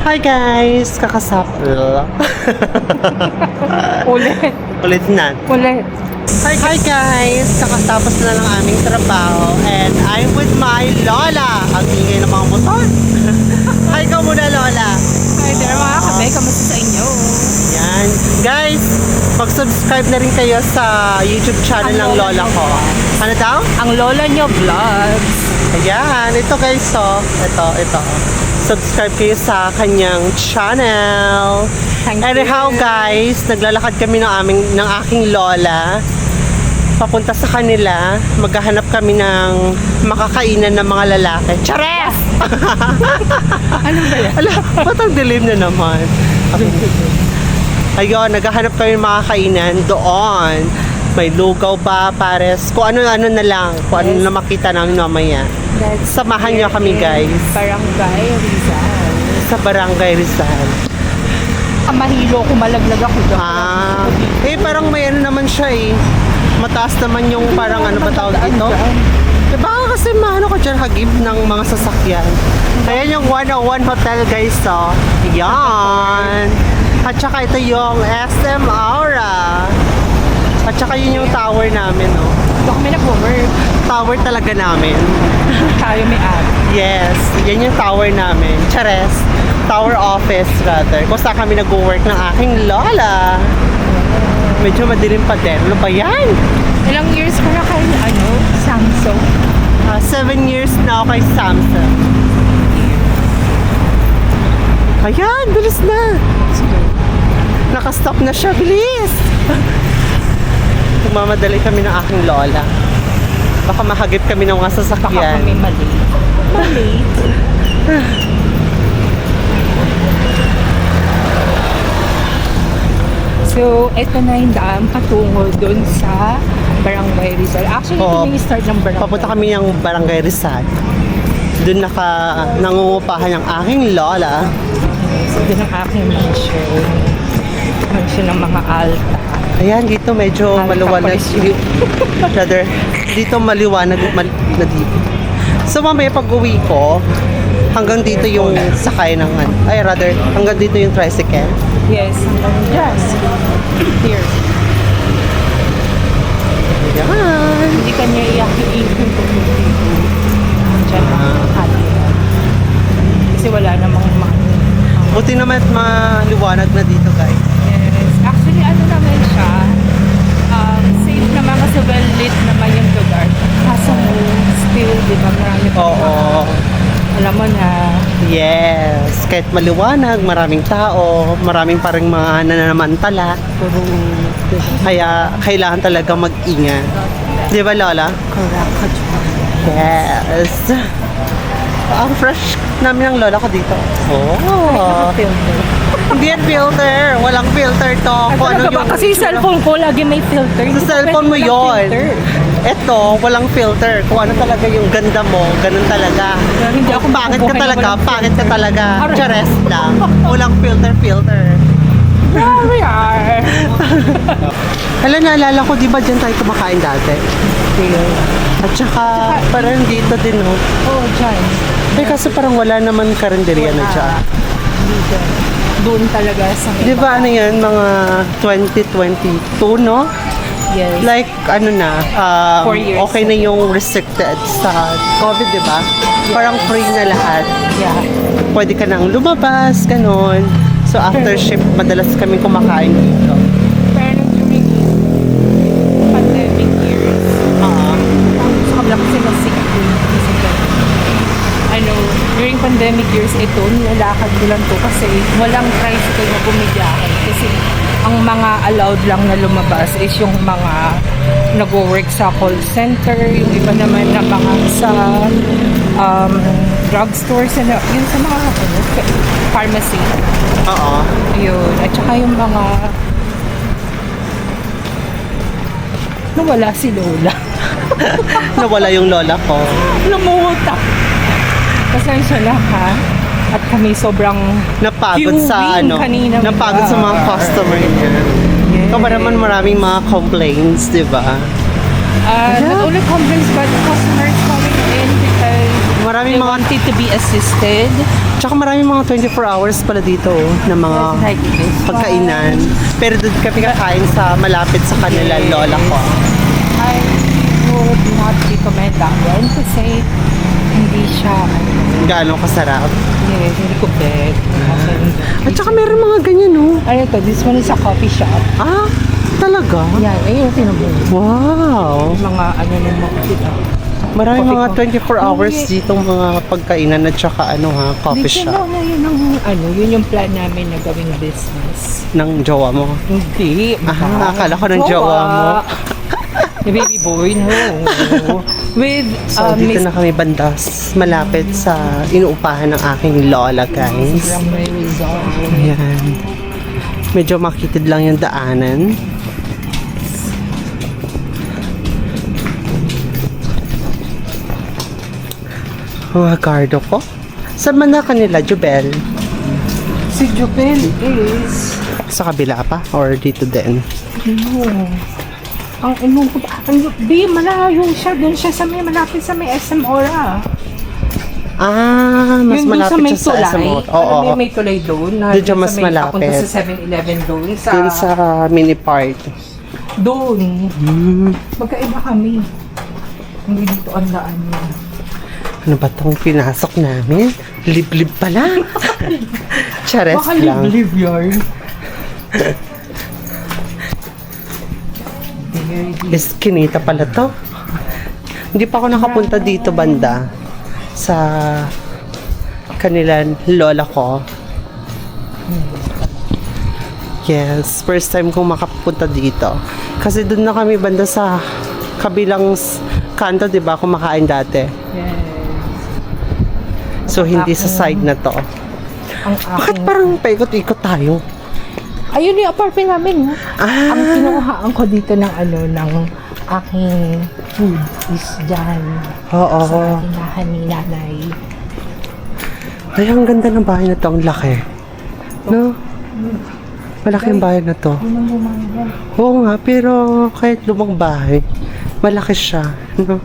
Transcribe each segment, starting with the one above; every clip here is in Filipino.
Hi guys! Kakasapil. Ulit. Ulit na. Ulit. Hi guys! Kakatapos na ng aming trabaho and I'm with my Lola. Ang ingay ng mga motor. Hi ka muna, Lola. Hi there mga kabay, kamusta sa inyo? Yan. Guys, mag-subscribe na rin kayo sa YouTube channel ng Lola ko. Ano daw? Ang lola nyo vlogs. Ayan. Ito guys, oh. Ito. Subscribe kayo sa kanyang channel. Thank Anyhow you. guys, naglalakad kami ng aking lola papunta sa kanila. Maghahanap kami ng makakainan ng mga lalaki. Chares! Ano ba yan? Ala, ba't ang dilim na naman? Ayun, naghahanap kami ng makakainan doon. May lugaw ba, pares, kung ano-ano na lang, kung ano na makita namin mamaya. Samahan niyo kami guys Barangay Rizal. sa Barangay Rizal. Mahilo ko, malaglag ako doon. Parang may ano naman siya eh. Mataas naman yung parang ano ba tawag dito? Baka kasi maano ka dyan hagip ng mga sasakyan. Ayan yung 101 Hotel guys, oh. Yan. At saka ito yung SM Aura. At saka yun yung tower namin, oh. Ito kami nag-work. Tower talaga namin. Tayo may ad. Yes, yan yung tower namin. Chares. Tower office rather. Kung saan kami nag-work ng aking lola. Medyo madilim pa din. Ano ba yan? Ilang years ka na kayo, Samsung? 7 years na ako kay Samsung. Ayan, bilis na. Nakastop na siya, bilis. Magmamadali kami ng aking lola. Baka mahagip kami ng mga Baka sasakyan. kami mali. Mali. So, ito na yung daan patungo dun sa Barangay Rizal. Actually, Oo. ito yung start ng barangay. Papunta kami ng Barangay Rizal. Doon nangungupahan ang aking lola. So, dun ang aking mansion. Mansion ng mga alta. Ayan, dito medyo Alta maliwanag. Police. Rather, dito maliwanag na dito. So mamaya pag uwi ko, hanggang dito yung sakay ng hanggang dito yung tricycle. Yes. Yes. Here. Ayan. Hindi ka niya iyakiin kung dyan ang hati. Kasi wala namang Buti naman at maliwanag na dito guys. Yes. Actually, naman siya, safe naman kasi well-lit naman yung lugar. Kaso still, di ba, marami pa Oo. alam mo na, Yes. Kahit maliwanag, maraming tao, maraming parang mga nananamantala. puro, Kaya kailangan talaga mag-ingat. Di ba Lola? correct. Yes. Ang fresh namin ng lola ko dito. Oh. Filter. Hindi yan filter. Walang filter to. Kung ano yung... Kasi yung cellphone ko, lagi may filter. Hindi Sa ko cellphone mo pwede yon. walang filter. Ito, walang filter. Kung ano talaga yung ganda mo, ganun talaga. Hindi ako Pangit ka mabubuhay na talaga, walang pangit ka talaga. Aray. Chares lang. Walang filter. There we are. Hala, naalala ko, di ba dyan tayo kumakain dati? At saka, parang dito din, oh. Oh, dyan. Kasi parang wala naman karinderya na dyan. Dito. Doon talaga sa may Di ba ano yan, mga 2022, no? Yes. Like, ano na, 4 years. okay na yung restricted sa COVID, di ba? Parang free na lahat. Yeah. Pwede ka nang lumabas, ganon. So, after shift, madalas kami kumakain dito. Pero during pandemic years, sa kabila kasi ng sick during pandemic years, ito, nilalakad ko lang to kasi walang tricycle na bumibiyahe. Kasi ang mga allowed lang na lumabas is yung mga nag-work sa call center, yung iba naman na mga sa drugstores, yun sa mga pharmacy. Oo. Yun. At saka yung mga nawala si Lola. Nawala yung lola ko. Lumutak. Pasensya na ha. At kami sobrang Napagod sa queuing kanina. napagod sa mga customer niya. Yes. Ikaw naman maraming mga complaints, di ba? Not only complaints but customers coming in because Maraming they mga wanted to be assisted. Tsaka maraming mga 24 hours pala dito na mga Like this pagkainan. Pero doon kami kakain sa malapit sa kanila, lola ko. I would not recommend that one kasi hindi siya, Gaano kasarap. hindi ko bet. At saka meron mga ganyan, no? Ano to, this one is a coffee shop. Ah, talaga? Yan, ayun yung tinabong. Wow! Mga ano yung mga kita. Maraming mga Coffee 24 hours ditong mga pagkainan at saka coffee Hindi shop na yun ang yun yung plan namin na gawing business. ng jowa mo. Hindi. Ah, akala ko ng jowa mo. The baby boy, no. With, So, dito Miss na kami bandas, malapit sa inuupahan ng aking lola, guys. Ramay Rizal. Ayan. Medyo makitid lang yung daanan. Mga gardo ko. Saan man na kanila, Jubel? Si Jubel is, Sa kabila pa? Or dito din? di malayo siya, dun siya sa may, malapit sa may SM Aura. Ah, mas Yun dun malapit may siya sa SM. tulay. Oo. May tulay doon. Doon siya mas sa may malapit. papunta sa 7-Eleven doon. Dun sa mini park. Doon. Magkaiba kami. Hindi dito ang daan niya. Ano ba itong pinasok namin? Liblib pala. Chares Baka lang. live yarn. Eskinita pala to. Hindi pa ako nakapunta dito banda sa kanila lola ko. Yes, first time kong makapunta dito. Kasi doon na kami banda sa kabilang kanto, 'di ba, kumakain dati. Yes. So hindi sa side na to. Ang Bakit aking... parang paikot-ikot tayo? Ayun yung apartment namin. Ah, Ang kinuhaan ko dito ng ng aking food is dyan. oo. Sa tinahan ni nanay. Ay, ang ganda ng bahay na to. Ang laki. No? Malaki ang bahay na to. Yun ang bumaya. Oo nga, pero kahit lumang bahay, malaki siya. No?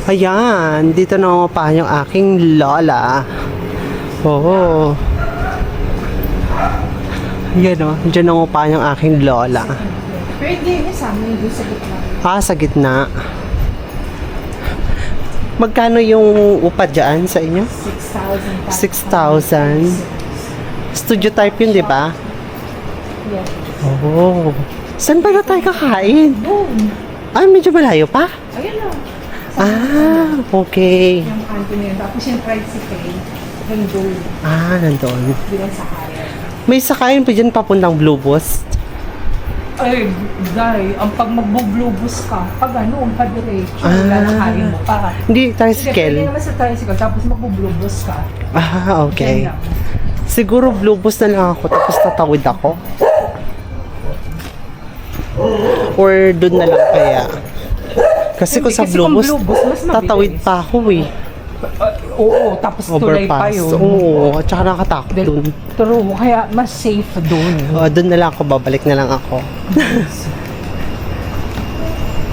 Ayan, dito na umapahan yung aking lola. Oo. Yan o, dyan na umapahan yung aking lola. Pwede yun sa amin doon sa gitna. Ah, sa gitna. Magkano yung upa dyan sa inyo? 6,000. 6,000. Studio type yun, di ba? Yes. Oo. Saan ba na tayo kakain? Doon. Ah, medyo malayo pa? Ayun lang. Ah, okay. Yung kanto na yun. Tapos yung tricycle. Nandun. Ah, nandun. Bilang sa kaya. May sakayan pa dyan papuntang Blue Bus. Ay, Day, ang pag magbo-blue-bus ka, pag ano, ang padiretso, lalakarin mo pa. Hindi, Hindi, pwede tricycle. naman sa tricycle, tapos magbo-blue-bus ka. Ah, okay. Yan lang. Siguro Blue Bus na lang ako, tapos tatawid ako. Or doon na lang kaya. Kasi kung sa Kasi Blue kung Bus, Blue Bus, mas mabilis. tatawid pa ako eh. Oo, tapos tulay pa Overpass. yun. Oo, at saka nakatakot dun. True, kaya mas safe dun. Doon na lang ako, babalik na lang ako.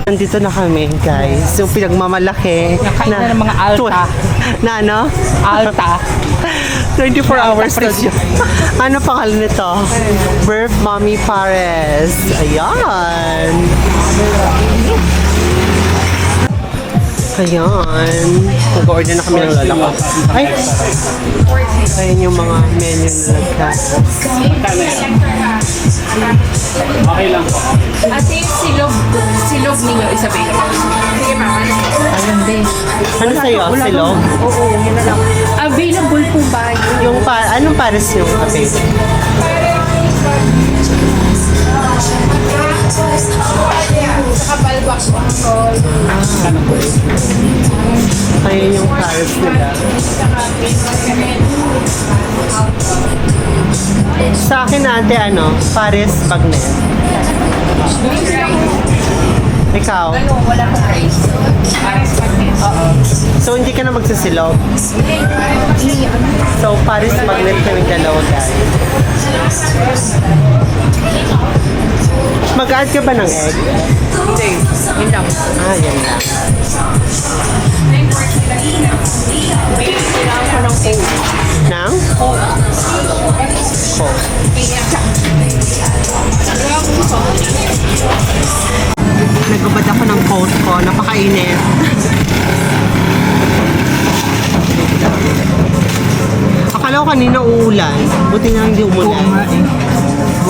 Nandito na kami, guys. Yung pinagmamalaki Nakain na ng mga alta. Na ano? Alta. 24 hours na siya. Ano pangalan nito? Birth Mommy Pares. Ayan. Ayan. Mag-order na kami ng lola ko. Ay! Ayan yung mga menu na nagkas. Ate, silog ninyo is available. Sige, mama. Ayun din. Ano sa'yo? Silog? Oo, yun na lang. Available po ba yun? Yung anong pares yung kape? Saka balbak po. Ayan yung pares nila. Sa akin ate, pares bagnet. Ikaw? Ano, wala pa rice. Pares magnet. Oo. So, hindi ka na magsasilog? So, pares magnet kami dalawa, guys. Mag-add ka ba ng egg? Hindi, yun lang. Ah, yan lang. Kailangan ko ng coke. Nang? Coke. Coke. Nagubad ako ng coat ko. Napakainit. Akala ko kanina uulan. Buti na hindi umulan.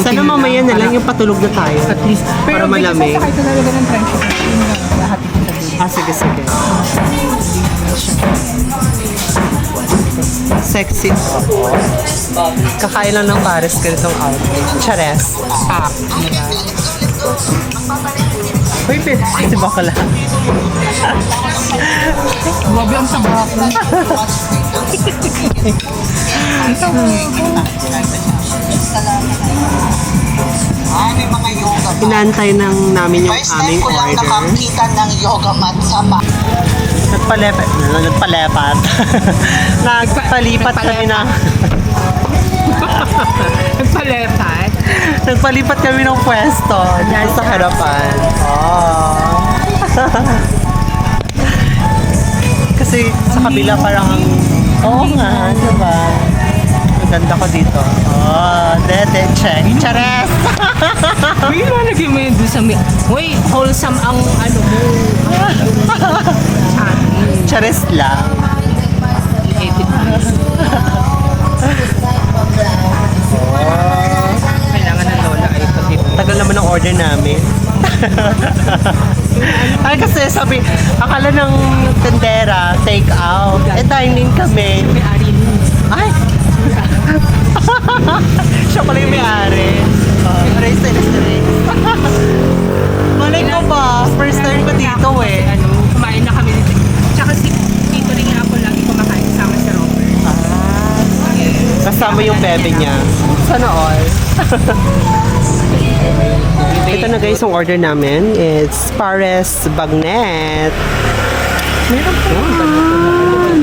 Sana mamaya na lang yung patulog na tayo. At least. Para malamig. Pero sakay talaga ng friendship. Lahat ito sa dulo. Sige, sige. Sexy. Kakain lang ng pares ganitong outfit. Chares. Uy, si bakla. Grabe ang sabak. Inaantay ng namin yung First time aming ko lang order. nakakita ng yoga mat sa Nagpalepat. Nagpalipat kami na. Nagpalepat. Nagpalipat kami ng pwesto dahil sa harapan. Oh. Kasi sa kabila parang, oo nga, diba? Ang ganda ko dito. Oh, dede, check. Chares! Uy, lalagay mo yun doon sa Uy, wholesome ang ano mo. Chares lang. Edit mo. Kailangan ng lola ay pati. Tagal naman ang order namin. Ay kasi sabi, akala ng tendera, take out. Dining kami. May-ari nun. Ay! Siya pala yung may-ari. Race and race. Malay ko ba? First time ko dito eh. Ano, kumain na kami dito. Tsaka si Tito rin ako lagi kumakain kasama si Robert. Kasama yung bebe niya. Sana all. Ito na guys, yung order namin. It's Pares Bagnet. Meron pa.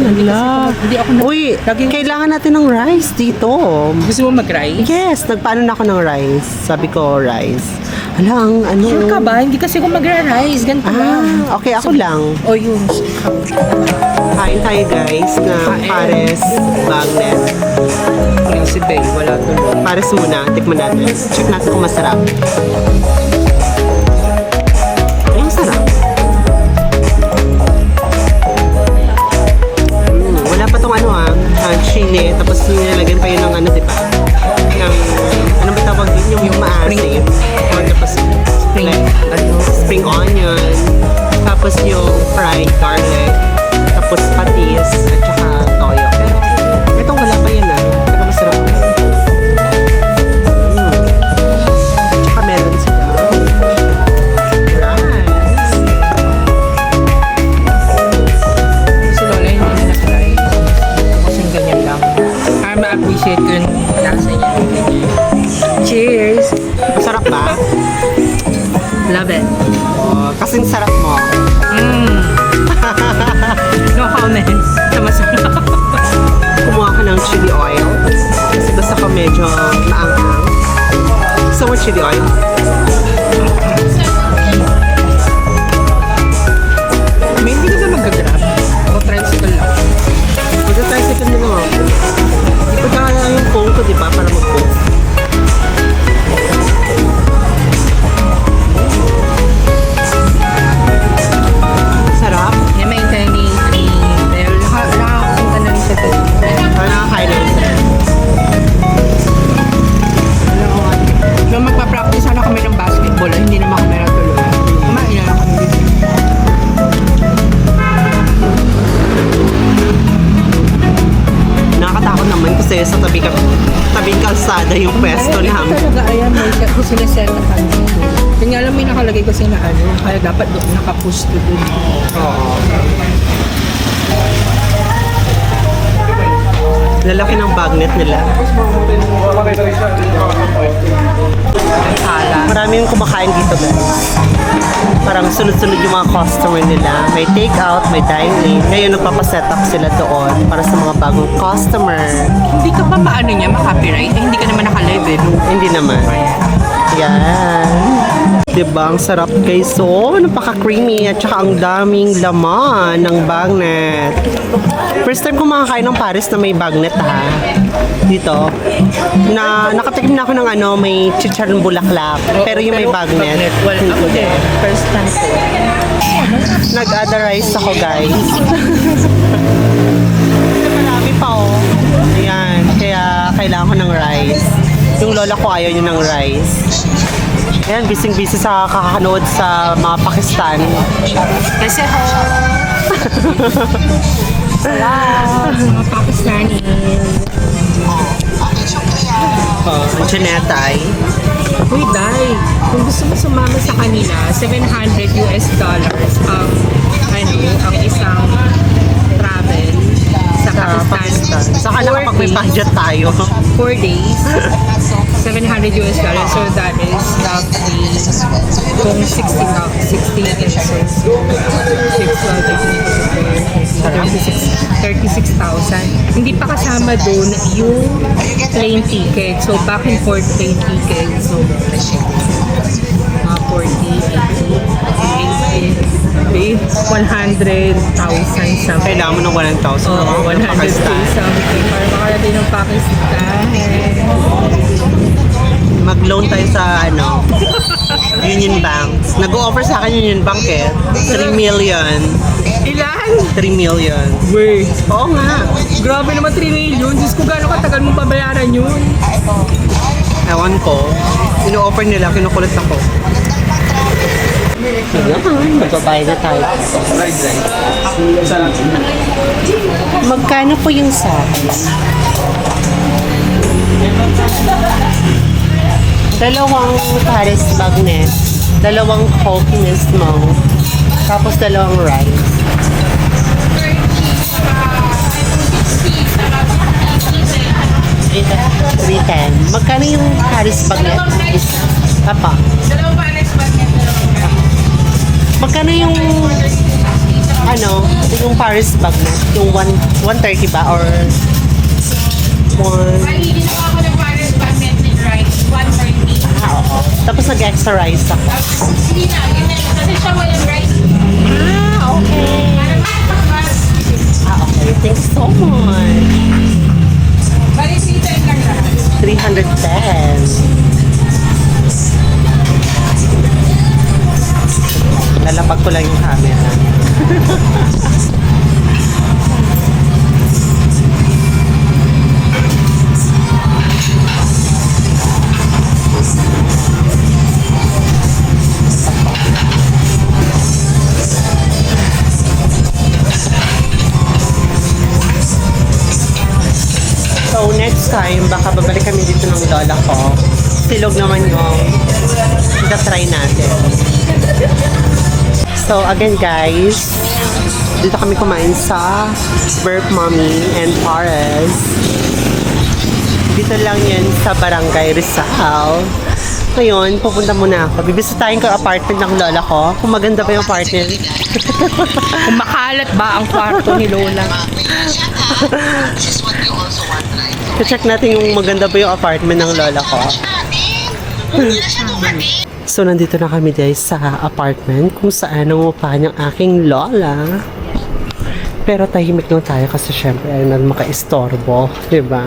Hindi ako Uy, kailangan natin ng rice dito. Gusto mo mag-rice? Yes, nagpaano na ako ng rice. Sabi ko, rice. Alang, ano? Sure ka ba? Hindi kasi ako magra-rice. Ganito lang. Okay, ako lang. O yun. Kain tayo guys na Pares Bagnet. Yung si Bay, wala tuloy. Pares muna, tikman natin. Check natin kung masarap. Ay, masarap. Wala pa tong ano chili. Tapos nilalagyan pa yun ng ano, di ba? Ng, ano ba tawag din? Yung maasim. Or tapos, spring onion. Tapos yung fried garlic. Tapos patis. At saka toyo. Pero, itong wala pa yan Pero masarap. Tsaka meron sila. Rice. Si Lola hindi na nag-rice. Kasi ganyan lang. Para ma-appreciate ko yung lasa niya. Cheers! Masarap ba? Love it. Oh, kasing sarap mo. No comments. Sa masarap. Kumuha ka ng chili oil. Kasi gusto ko medyo maanghang. Gusto mo chili oil? May hindi ka ba mag-grab? O tricycle lang? Magta-tricycle na lang ako. Ipagkakala yung phone ko, di ba? Para mag-phone. Sarap. Yan may tayo ni Bel. Nakakapunta na rin siya doon. Parang nakakain na rin. Nung magpa-practice sana kami ng basketball, hindi naman kami natuloy. Kumain na lang kami dito. Nakakatakot naman kasi sa tabing kalsada yung pwesto namin. Talaga, ayan, may sinaset na kami. Kaya nga lang may nakalagay kasi na ano, kaya dapat doon nakapusto doon. Oo. Lalaki ng bagnet nila. Sala. Marami yung kumakain dito guys. Parang sunod-sunod yung mga customer nila. May take out, may dine-in. Ngayon nagpapaset up sila doon para sa mga bagong customer. Hindi ka pa maano niya, makapiright? Eh, hindi ka naman nakalive eh. Hindi naman. Yan. Diba? Ang sarap guys. So, napaka-creamy at saka ang daming laman ng bagnet. First time ko makakain ng Paris na may bagnet ha. Dito. Na nakatikim na ako ng ano, may chicharon bulaklak. Pero yung may bagnet. Well, ako din. First time ko. Nag-other rice ako guys. Marami pa oh. Ayan. Kaya kailangan ko ng rice. Yung lola ko ayaw niya ng rice. Ayan, busy-busy sa kakanood sa mga Pakistan. Kasi ho. Salamat sa mga Pakistani. Oh, ang Janetta ay. Uy, Day, kung gusto mo sumama sa kanila, $700 ang isang travel sa Sa Pakistan. Pakistan. Saka lang kapag may budget tayo. 4 days, $700. So that is roughly kung 60 pesos. 36,000. Hindi pa kasama doon yung plane ticket. So back and forth plane ticket. So mga 100,000 something. Kailangan mo ng 1,000. Oo, 100K Pakistan. something para makarating ng Pakistan. Mag-loan tayo sa ano, Union Bank. Nag-o-offer sa akin Union Bank eh. 3 million. Ilan? 3 million. Wait. Oo nga. Grabe naman 3 million. Diyos ko, gano'ng katagal mong babayaran yun? Ewan ko. Ino-offer nila, kinukulit ako. Ayan, magbabayad na tayo. Magkano po yung size? Dalawang Paris bagnet, dalawang Coke mismo, tapos dalawang rice. $310. Magkano yung Paris bagnet? Apa? Magkano yung ano, yung Paris bagnet? Yung 130 ba or 1? Bali, ginawa ko ng Paris bagnet with rice, 130. Oo. Tapos nag-extra rice ako. Hindi na, ganyan. Kasi siya walang rice. Okay. Para makapagpas. Okay. Thanks so much. Bali, 310 lang lahat. 310. Lalapag ko lang yung camera. So next time, baka babalik kami dito ng lola ko. Silog naman yung try natin. So again guys, dito kami kumain sa Burp Mommy and Paris. Dito lang yan sa Barangay Rizal. Ngayon, pupunta muna ako. Bibisitahin ko yung apartment ng lola ko. Kung maganda ba yung apartment. Kung makalat ba ang kwarto ni Lola? Just what you also want, right? Check natin yung maganda ba yung apartment ng lola ko. So, nandito na kami guys sa apartment kung saan nangupahan yung aking lola. Pero tahimik lang tayo kasi syempre ay makaistorbo, di ba?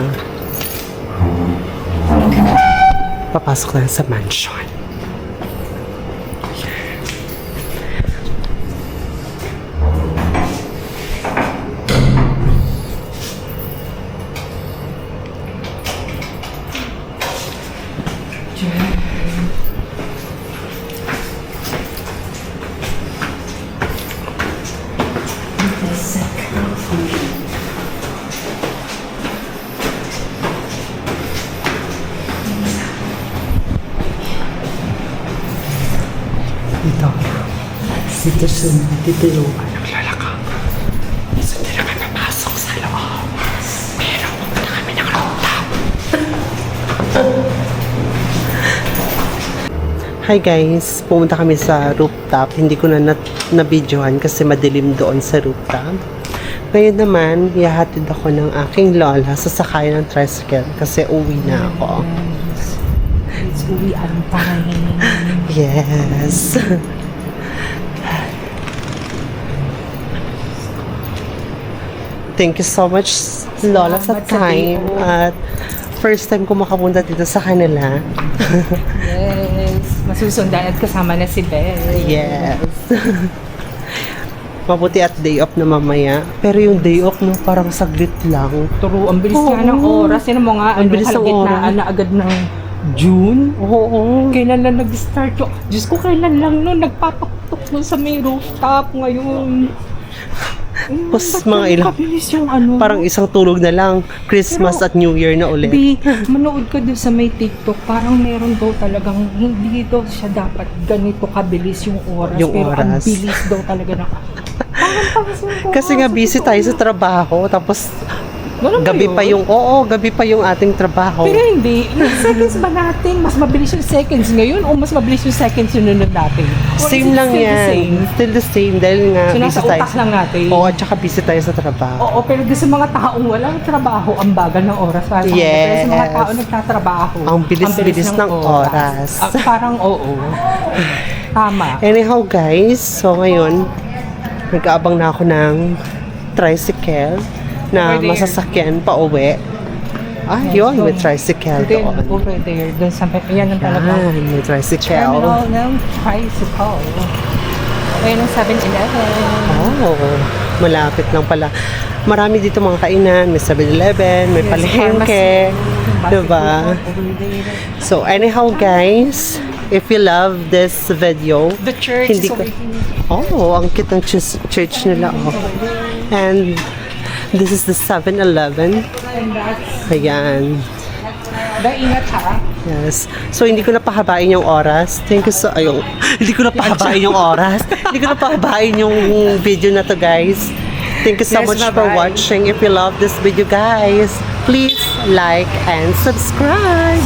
Papasok na sa mansion. Dito yung naglalaka. So, hindi na kami papasok sa loob. Pero pupunta kami ng rooftop. Hi guys, pumunta kami sa rooftop. Hindi ko na na-videohan kasi madilim doon sa rooftop. Ngayon naman, ihahatid ako ng aking lola sa sakay ng tricycle kasi uwi na ako. It's uwi ang time. Yes. Thank you so much, Lola, sa Salamat sa time. day-off. At first time ko makapunta dito sa kanila. Yes. Masusundan at kasama na si Belle. Yes. Mabuti at day off na mamaya. Pero yung day off mo parang saglit lang. Turo, ang bilis Oo. nga ng oras. Yan mo nga, Ang bilis ng kalagitnaan oras. na agad ng June. Oo. Kailan lang nag-start yung... Diyos ko, kailan lang nun nagpapatok nun sa may rooftop ngayon. Tapos Ba't mga ganun ilang, kabilis yung ano? parang isang tulog na lang. Christmas Pero, at New Year na ulit. Bi, manood ka dun sa may TikTok, parang meron daw talagang, hindi daw siya dapat ganito kabilis yung oras. Yung pero ang oras. bilis daw talaga na. Kasi nga busy tayo sa trabaho. Tapos Ganun ba gabi yun? pa yung, gabi pa yung ating trabaho. Pero hindi, yung seconds ba natin, mas mabilis yung seconds ngayon o mas mabilis yung seconds yung nunod natin? Or is Same it lang still the yan. same? Still the same dahil nga So nasa busy tayo. utak lang natin? Oo, at saka busy tayo sa trabaho. Oo, pero doon sa mga taong walang trabaho, ang bagal ng oras. Para sa kanila. Pero sa mga Yes. tao nagtatrabaho, Ang bilis-bilis ng oras. Parang oo. Tama. Anyhow guys, so ngayon, nag-aabang na ako ng tricycle na Over there. masasakyan pa uwi. Ah, yun, may tricycle Then, doon. over there, doon sa, yan ang talaga. Yan, may tricycle. Terminal ng tricycle. Ayun ang 7-Eleven. Oh, malapit lang pala. Marami dito mga kainan, may 7-Eleven, may Yes, palengke. pharmacy. Diba? Over there. So anyhow guys, if you love this video, The church Hindi is ko- over here. oh, ang cute ng church nila. Oh. And this is the 7-Eleven. And that's, Ayan. ingat ha. Yes. So, hindi ko na pahabain yung oras. Thank you so... Ayun. Hindi ko na pahabain yung oras. Hindi ko na pahabain yung video na to, guys. Thank you so Yes, much for bye-bye. watching. If you love this video, guys, please like and subscribe.